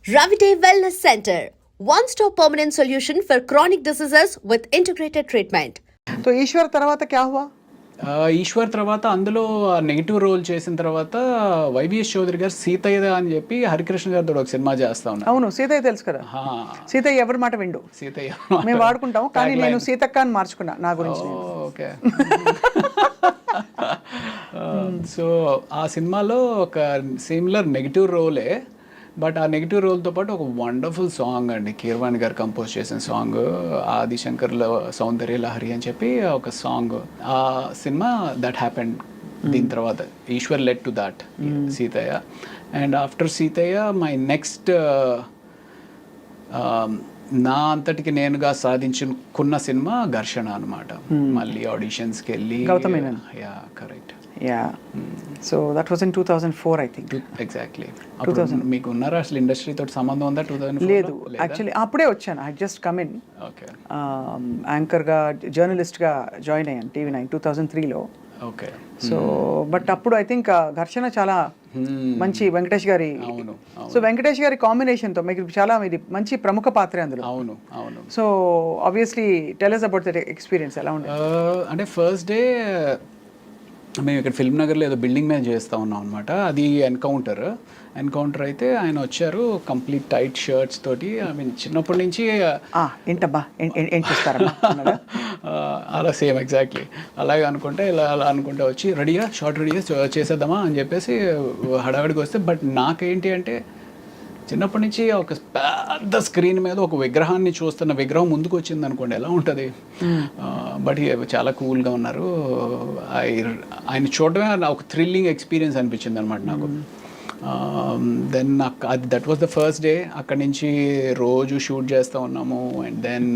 Ravite Wellness Center, one-stop permanent solution for chronic diseases with integrated treatment. तो ईश्वर తర్వాత क्या हुआ? ఈశ్వర్ తర్వాత అందులో నెగిటివ్ రోల్ చేసిన తర్వాత వైవిఎస్ చౌదరి గారు సీతయ్య అని చెప్పి హరికృష్ణ గారితో ఒక సినిమా చేస్తా ఉన్నారు. అవును, సీతయ్య తెలుసు కదా. సీతయ్య ఎవరి మాట విండు, సీతయ్య మేము వాడుకుంటాం, కానీ నేను సీతక్క అని మార్చుకున్నా నా గురించి. ఓకే. సో ఆ సినిమాలో ఒక సిమిలర్ నెగిటివ్ రోలే, బట్ ఆ నెగిటివ్ రోల్తో పాటు ఒక వండర్ఫుల్ సాంగ్ అండి, కీరవాణి గారు కంపోజ్ చేసిన సాంగ్, ఆదిశంకర్లో సౌందర్య లహరి అని చెప్పి ఒక సాంగ్. ఆ సినిమా దట్ హ్యాపెండ్. దీని తర్వాత Eeshwar led to that Seethayya. And after Seethayya my next నా అంతటికి నేనుగా సాధించుకున్న సినిమా ఘర్షణ అనమాట. మళ్ళీ ఆడిషన్స్కి వెళ్ళి. Yeah, correct. Yeah, so that was in 2004 I think. Exactly. 2000 మీకు ఉన్నారా అసలు ఇండస్ట్రీ తోటి సంబంధం ఉందా? 2004 లేదు, యాక్చువల్లీ అప్పుడే వచ్చాను. I just come in. Okay. యాంకర్గా జర్నలిస్ట్గా జాయిన్ అయ్యాను TV9 2003లో. ఓకే. సో బట్ అప్పుడు ఐ థింక్ ఘర్షణ చాలా మంచి వెంకటేష్ గారి. అవును. సో వెంకటేష్ గారి కాంబినేషన్తో మీకు చాలా ఇది మంచి ప్రముఖ పాత్ర అందులో. అవును అవును. So obviously tell us about that experience. ఎలా ఉండే? అంటే ఫస్ట్ డే మేము ఇక్కడ ఫిల్మ్ నగర్లో ఏదో బిల్డింగ్ మీద చేస్తూ ఉన్నాం అనమాట. అది ఎన్కౌంటర్ అయితే ఆయన వచ్చారు కంప్లీట్ టైట్ షర్ట్స్ తోటి. ఐ మీన్ చిన్నప్పటి నుంచి ఏంటబ్బా ఏం చేస్తారమ్మా అలా సేమ్ ఎగ్జాక్ట్లీ అలాగే అనుకుంటే అలా అనుకుంటే వచ్చి రెడీగా షార్ట్ రెడీగా చేసేద్దామా అని చెప్పేసి హడావిడికి వస్తే, బట్ నాకేంటి అంటే చిన్నప్పటి నుంచి ఒక పెద్ద స్క్రీన్ మీద ఒక విగ్రహాన్ని చూస్తున్న విగ్రహం ముందుకు వచ్చింది అనుకోండి, ఎలా ఉంటుంది. బట్ చాలా కూల్గా ఉన్నారు. ఆయన చూడటమే ఒక థ్రిల్లింగ్ ఎక్స్పీరియన్స్ అనిపించింది అనమాట నాకు. దెన్ అది that was the first day. అక్కడి నుంచి రోజు షూట్ చేస్తూ ఉన్నాము. అండ్ దెన్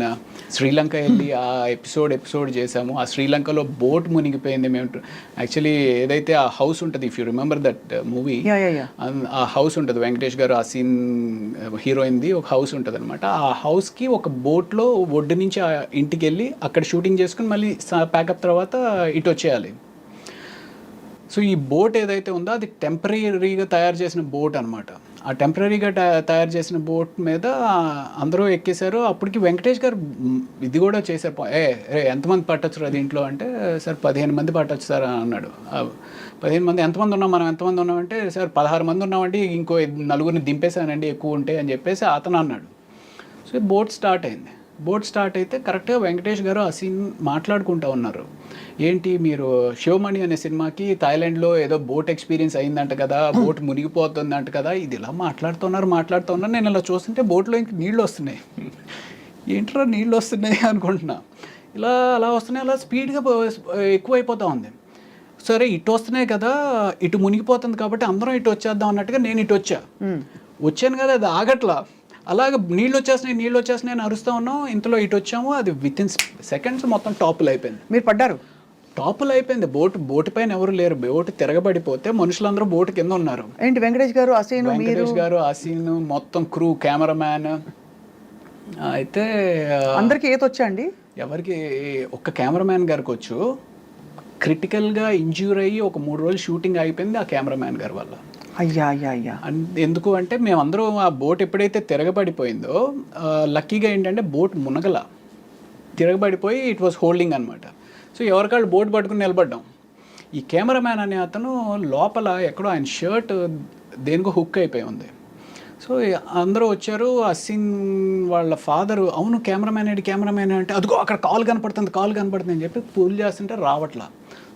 శ్రీలంక వెళ్ళి ఆ ఎపిసోడ్ చేసాము. ఆ శ్రీలంకలో బోట్ మునిగిపోయింది. మేము యాక్చువల్లీ ఏదైతే ఆ హౌస్ ఉంటుంది, if you remember that movie, ఆ హౌస్ ఉంటుంది, వెంకటేష్ గారు ఆ సీన్ హీరోయిన్ది ఒక హౌస్ ఉంటుంది అనమాట. ఆ హౌస్కి ఒక బోట్లో ఒడ్డు నుంచి ఆ ఇంటికి వెళ్ళి అక్కడ షూటింగ్ చేసుకుని మళ్ళీ ప్యాకప్ తర్వాత ఇటు వచ్చేయాలి. సో ఈ బోట్ ఏదైతే ఉందో అది టెంపరీగా తయారు చేసిన బోట్ అనమాట. ఆ టెంపరీగా తయారు చేసిన బోట్ మీద అందరూ ఎక్కేశారు. అప్పటికి వెంకటేష్ గారు ఇది కూడా చేశారు. ఎంతమంది పట్టొచ్చు అది ఇంట్లో అంటే, సార్ 15 మంది పట్టొచ్చు సార్ అన్నాడు. 15 మంది ఎంతమంది ఉన్నాం, మనం ఎంతమంది ఉన్నామంటే, సార్ 16 మంది ఉన్నామండి, ఇంకో 4 దింపేశానండి ఎక్కువ ఉంటే అని చెప్పేసి అతను అన్నాడు. సో బోట్ స్టార్ట్ అయింది. బోట్ స్టార్ట్ అయితే కరెక్ట్గా వెంకటేష్ గారు ఆ సీన్ మాట్లాడుకుంటూ ఉన్నారు. ఏంటి మీరు శివమణి అనే సినిమాకి థాయిలాండ్లో ఏదో బోట్ ఎక్స్పీరియన్స్ అయిందంట కదా, బోట్ మునిగిపోతుందంట కదా, ఇది ఇలా మాట్లాడుతున్నారు. నేను ఇలా చూస్తుంటే బోట్లో ఇంక నీళ్ళు వస్తున్నాయి. ఏంట్రా నీళ్ళు వస్తున్నాయి అనుకుంటున్నా. అలా వస్తున్నాయి, అలా స్పీడ్గా ఎక్కువైపోతూ ఉంది. సరే ఇటు వస్తున్నాయి కదా, ఇటు మునిగిపోతుంది కాబట్టి అందరం ఇటు వచ్చేద్దాం అన్నట్టుగా నేను ఇటు వచ్చాను కదా, అది ఆగట్లా. అలాగే నీళ్ళు వచ్చేస్తున్నాయి అని అరుస్తూ ఉన్నాం. ఇంతలో ఇటు వచ్చాము, అది విత్ ఇన్ సెకండ్స్ మొత్తం టాపులు అయిపోయింది. మీరు పడ్డారు? టాపులు అయిపోయింది. బోటు పైన ఎవరు లేరు. బోటు తిరగబడిపోతే మనుషులందరూ బోటు కింద ఉన్నారు. ఏంటి వెంకటేష్ గారు ఆ సీన్ మొత్తం క్రూ, కెమెరామ్యాన్. అయితే అందరికి ఈత వచ్చా అండి? ఎవరికి? ఒక్క కెమెరామ్యాన్ గారికి వచ్చు. క్రిటికల్గా ఇంజ్యూర్ అయ్యి ఒక 3 రోజులు షూటింగ్ అయిపోయింది ఆ కెమెరామ్యాన్ గారి వల్ల. అయ్యా. ఎందుకు అంటే మేమందరం ఆ బోట్ ఎప్పుడైతే తిరగబడిపోయిందో, లక్కీగా ఏంటంటే బోట్ మునగల, తిరగబడిపోయి ఇట్ వాస్ హోల్డింగ్ అనమాట. సో ఎవరికాళ్ళు బోట్ పట్టుకుని నిలబడ్డాం. ఈ కెమెరామ్యాన్ అనే అతను లోపల ఎక్కడో ఆయన షర్ట్ దేనికో హుక్ అయిపోయి ఉంది. సో అందరూ వచ్చారు. ఆ సీన్ వాళ్ళ ఫాదరు, అవును కెమెరామ్యాన్ అంటే అదిగో అక్కడ కాల్ కనపడుతుంది అని చెప్పి పూల్ చేస్తుంటే రావట్లా.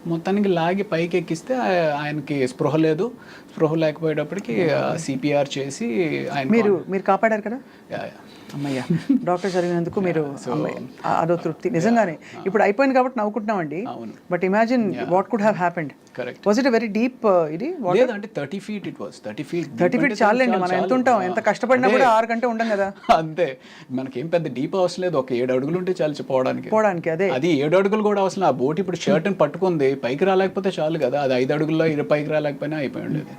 మొత్తానికి లాగి పైకి ఎక్కిస్తే ఆయనకి స్పృహ లేకపోయేటప్పటికి సిపిఆర్ చేసి ఆయన మీరు కాపాడారు కదా. అమ్మయ్య, డాక్టర్ చదివినందుకు మీరు అదో తృప్తి నిజంగానే. ఇప్పుడు అయిపోయింది కాబట్టి నవ్వుకుంటున్నామండి. But imagine what could have happened. Correct. Was it very deep? ఇది అంటే 30 feet ఇట్ వాస్. 30 feet చాలండి. మనం ఎంత ఉంటాం, ఎంత కష్టపడినా కూడా 6 గంటలు ఉండం కదా. అంతే, మనకేం పెద్ద డీప్ అవసరం లేదు. ఒక 7 అడుగులు ఉంటే చాలు పోవడానికి. అది 7 అడుగులు కూడా అవసరం. ఆ బోట్ ఇప్పుడు షర్ట్ని పట్టుకుంది, పైకి రాలేకపోతే చాలు కదా. అది 5 అడుగుల్లో పైకి రాలేకపోయినా అయిపోయి ఉండేది.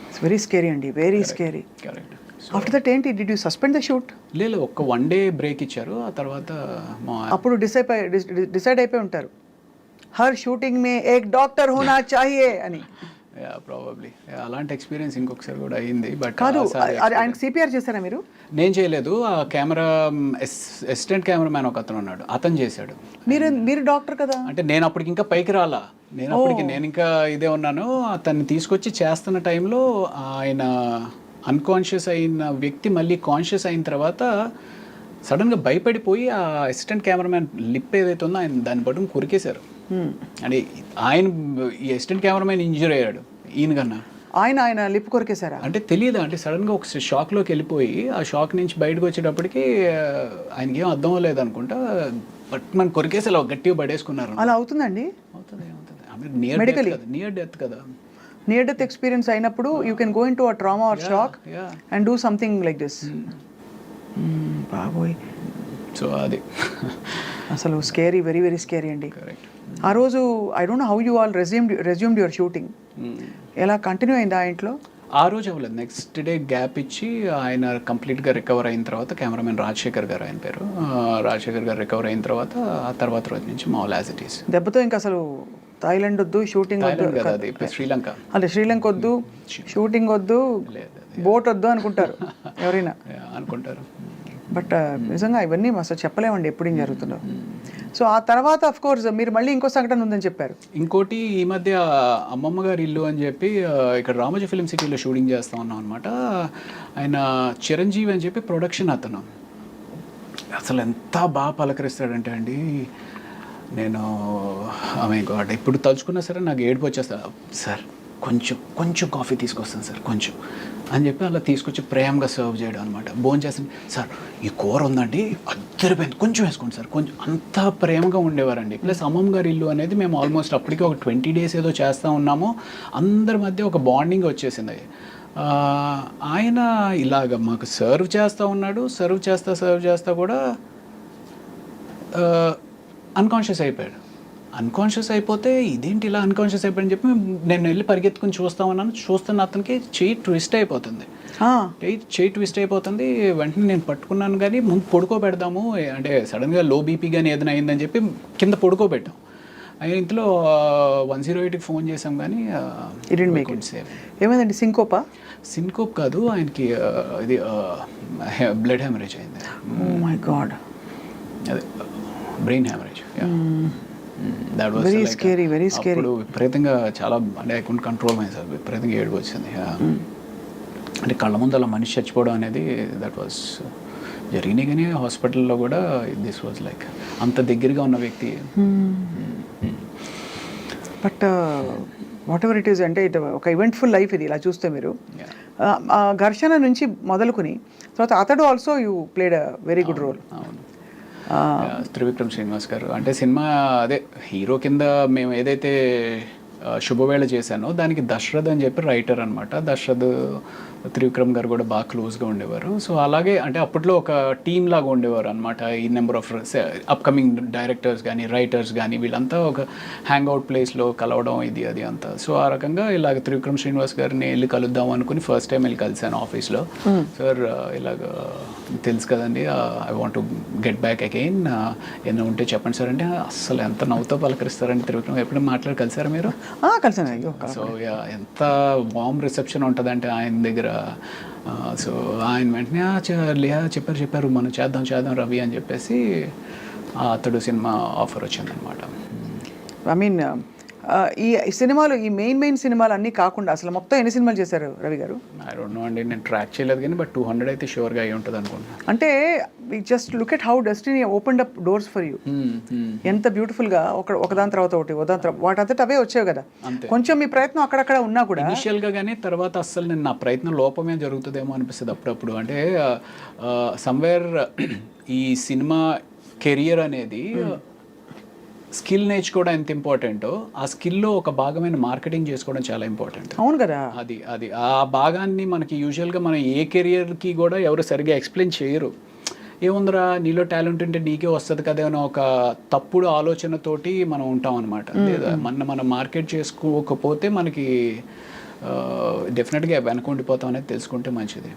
ఇట్స్ వెరీ స్కేరీ అండి, very scary. Correct. After that ఏంటి, did you suspend the shoot? లేదు, ఒక 1 day బ్రేక్ ఇచ్చారు. ఆ తర్వాత అప్పుడు డిసైడ్ అయిపోయి ఉంటారు, హర్ షూటింగ్ మే ఏక్ డాక్టర్ హోనా చాహియే అని. ప్రాబబ్లీ అలాంటి ఎక్స్పీరియన్స్ ఇంకొకసారి కూడా అయింది. బట్ కాదు, ఆయనకి సిపిఆర్ చేశారా మీరు? నేను చేయలేదు. ఆ కెమెరా అసిస్టెంట్ కెమెరామ్యాన్ ఒక అతను ఉన్నాడు, అతను చేశాడు. మీరు డాక్టర్ కదా? అంటే నేను అప్పటికి ఇంకా పైకి రాలా, నేను ఇంకా ఇదే ఉన్నాను. అతన్ని తీసుకొచ్చి చేస్తున్న టైంలో ఆయన అన్కాన్షియస్ అయిన వ్యక్తి మళ్ళీ కాన్షియస్ అయిన తర్వాత సడన్గా భయపడిపోయి ఆ అసిస్టెంట్ కెమెరామ్యాన్ లిప్ ఏదైతే ఉందో ఆయన దాన్ని పట్టుకుని కొరికేశారు. అంటే ఆయన ఈ అసిస్టెంట్ కెమెరామ్యాన్ ఇంజూర్ అయ్యాడు ఈయన కన్నా. ఆయన లిప్ కొరికేశారా? అంటే తెలియదు, అంటే సడన్గా ఒక షాక్లోకి వెళ్ళిపోయి ఆ షాక్ నుంచి బయటకు వచ్చేటప్పటికి ఆయనకి ఏం అర్థం అవ్వలేదు అనుకుంటా, బట్ మనం కొరికేసి అలా గట్టిగా పడేసుకున్నారు. అలా అవుతుందండి? అవుతుంది. నియర్ డెత్ కదా. నియర్ డెత్ ఎక్స్పీరియన్స్ అయినప్పుడు you can go in to a trauma or shock and do something like this. బాబోయ్. సో అది అసలు స్కేరీ, వెరీ వెరీ స్కేరీ అండి. కరెక్ట్. ఆ రోజు I don't know how you all resumed your shooting. ఎలా continue అయింది ఆ ఇంట్లో? ఆ రోజు అవ్వలేదు, నెక్స్ట్ డే గ్యాప్ ఇచ్చి ఆయన కంప్లీట్గా రికవర్ అయిన తర్వాత కెమెరామెన్ రాజశేఖర్ గారు ఆయన పేరు, రాజశేఖర్ గారు రికవర్ అయిన తర్వాత ఆ తర్వాత రోజు నుంచి మామూలు యాజ్ ఇట్ ఈస్. దెబ్బతో ఇంకా అసలు థాయిలాండ్ వద్దు, షూటింగ్ వద్దు, శ్రీలంక, అదే శ్రీలంక వద్దు, షూటింగ్ వద్దు, బోట్ వద్దు అనుకుంటారు ఎవరైనా అనుకుంటారు. బట్ నిజంగా ఇవన్నీ అసలు చెప్పలేమండి ఎప్పుడు ఏం జరుగుతుందో. సో ఆ తర్వాత అఫ్ కోర్స్ మీరు మళ్ళీ ఇంకో సంఘటన ఉందని చెప్పారు. ఇంకోటి ఈ మధ్య అమ్మమ్మ గారి ఇల్లు అని చెప్పి ఇక్కడ రామోజీ ఫిలిం సిటీలో షూటింగ్ చేస్తూ ఉన్నాం అనమాట. ఆయన చిరంజీవి అని చెప్పి ప్రొడక్షన్ అతను అసలు ఎంత బాగా పలకరిస్తాడంటే అండి, నేను ఆమె గాడ్ ఇప్పుడు తలుచుకున్నా సరే నాకు ఏడుపు వచ్చేస్తా. సార్ కొంచెం కాఫీ తీసుకొస్తాను సార్ కొంచెం అని చెప్పి అలా తీసుకొచ్చి ప్రేమగా సర్వ్ చేయడం అనమాట. భోజనం చేస్తాను, సార్ ఈ కూర ఉందండి అద్దరిపోయింది కొంచెం వేసుకోండి సార్, కొంచెం అంత ప్రేమగా ఉండేవారండి. ప్లస్ అమ్మమ్మ గారి ఇల్లు అనేది మేము ఆల్మోస్ట్ అప్పటికి ఒక 20 days ఏదో చేస్తూ ఉన్నాము. అందరి మధ్య ఒక బాండింగ్ వచ్చేసింది. ఆయన ఇలాగ మాకు సర్వ్ చేస్తూ ఉన్నాడు, సర్వ్ చేస్తా కూడా అన్కాన్షియస్ అయిపోయాడు. అన్కాన్షియస్ అయిపోతే ఇదేంటి ఇలా అన్కాన్షియస్ అయిపోయాడని చెప్పి నేను వెళ్ళి పరిగెత్తుకుని చూస్తా ఉన్నాను. చూస్తున్న అతనికి చెయ్యి ట్విస్ట్ అయిపోతుంది. వెంటనే నేను పట్టుకున్నాను, కానీ ముందు పడుకోబెడదాము అంటే సడన్గా లో బీపీ కానీ ఏదైనా అయిందని చెప్పి కింద పడుకోబెట్టాం. అయిన ఇంట్లో 108కి ఫోన్ చేసాం, కానీ ఏమైందండి? సింకోప్ కాదు, ఆయనకి ఇది బ్లడ్ హెమరేజ్ అయింది. Oh my God. అదే బ్రెయిన్ హెమరేజ్. Very scary. విపరీతంగా చాలా అంటే I couldn't control myself, విపరీతంగా ఏడుపు వచ్చింది. అంటే కళ్ళ ముందు అలా మనిషి చచ్చిపోవడం అనేది దట్ వాజ్ జరిగినాయి. కానీ హాస్పిటల్లో కూడా దిస్ వాజ్ లైక్ అంత దగ్గరగా ఉన్న వ్యక్తి. But what ever it is, అంటే ఇది ఒక ఈవెంట్ఫుల్ లైఫ్ ఇది ఇలా చూస్తే మీరు. ఘర్షణ నుంచి మొదలుకుని తర్వాత అతడు also you played a very good role. అవును. త్రివిక్రమ్ శ్రీనివాస్ గారు అంటే సినిమా అదే హీరో కింద మేము ఏదైతే శుభవేళ చేశానో దానికి దశరథ్ అని చెప్పి రైటర్ అనమాట. దశరథ్ త్రివిక్రమ్ గారు కూడా బాగా క్లోజ్గా ఉండేవారు. సో అలాగే అంటే అప్పట్లో ఒక టీమ్ లాగా ఉండేవారు అనమాట. ఈ నెంబర్ ఆఫ్ అప్కమింగ్ డైరెక్టర్స్ కానీ రైటర్స్ కానీ వీళ్ళంతా ఒక హ్యాంగ్అవుట్ ప్లేస్లో కలవడం ఇది అది అంతా. సో ఆ రకంగా ఇలాగ త్రివిక్రమ్ శ్రీనివాస్ గారిని వెళ్ళి కలుద్దాం అనుకుని ఫస్ట్ టైం వెళ్ళి కలిశాను ఆఫీస్లో. సార్ ఇలాగ తెలుసు కదండి, I want to get back again, ఏమైనా ఉంటే చెప్పండి సార్ అంటే అసలు ఎంత నవ్వుతో పలకరిస్తారంటే త్రివిక్రమ్. ఎప్పుడైనా మాట్లాడి కలిసారా మీరు? కలిసాను. సో ఎంత వార్మ్ రిసెప్షన్ ఉంటుందంటే ఆయన దగ్గర. సో ఆయన వెంటనే చెప్పారు మనం చేద్దాం రవి అని చెప్పేసి అతడు సినిమా ఆఫర్ వచ్చిందనమాట. ఐ మీన్ ఈ సినిమాలు, ఈ మెయిన్ సినిమాలు అన్నీ కాకుండా అసలు మొత్తం ఎన్ని సినిమాలు చేశారు రవి గారు? ఐ డోంట్ నో అండి, నేను ట్రాక్ చేయలేదు కానీ బట్ 200 అయితే షూర్గా అయి ఉంటుంది అనుకుంటున్నాను. అంటే just look at how destiny opened up doors for you. ఎంత బ్యూటిఫుల్గా ఒకదాని తర్వాత ఒకటి వాటంతట అవే వచ్చావు కదా. కొంచెం మీ ప్రయత్నం అక్కడక్కడ ఉన్నా కూడా ఇనిషియల్గా, కానీ తర్వాత అస్సలు నేను నా ప్రయత్నం లోపమే జరుగుతుందేమో అనిపిస్తుంది అప్పుడప్పుడు. అంటే సమ్వేర్ ఈ సినిమా కెరియర్ అనేది స్కిల్ నేర్చుకోవడం ఎంత ఇంపార్టెంటో ఆ స్కిల్లో ఒక భాగమైన మార్కెటింగ్ చేసుకోవడం చాలా ఇంపార్టెంట్. అవును కదా. అది ఆ భాగాన్ని మనకి యూజువల్గా మనం ఏ కెరియర్కి కూడా ఎవరు సరిగ్గా ఎక్స్ప్లెయిన్ చేయరు. ఏముందిరా నీలో టాలెంట్ ఉంటే నీకే వస్తుంది కదా అని ఒక తప్పుడు ఆలోచనతోటి మనం ఉంటాం అనమాట. లేదా మనం మార్కెట్ చేసుకోకపోతే మనకి డెఫినెట్గా వెనకుండిపోతాం అనేది తెలుసుకుంటే మంచిది.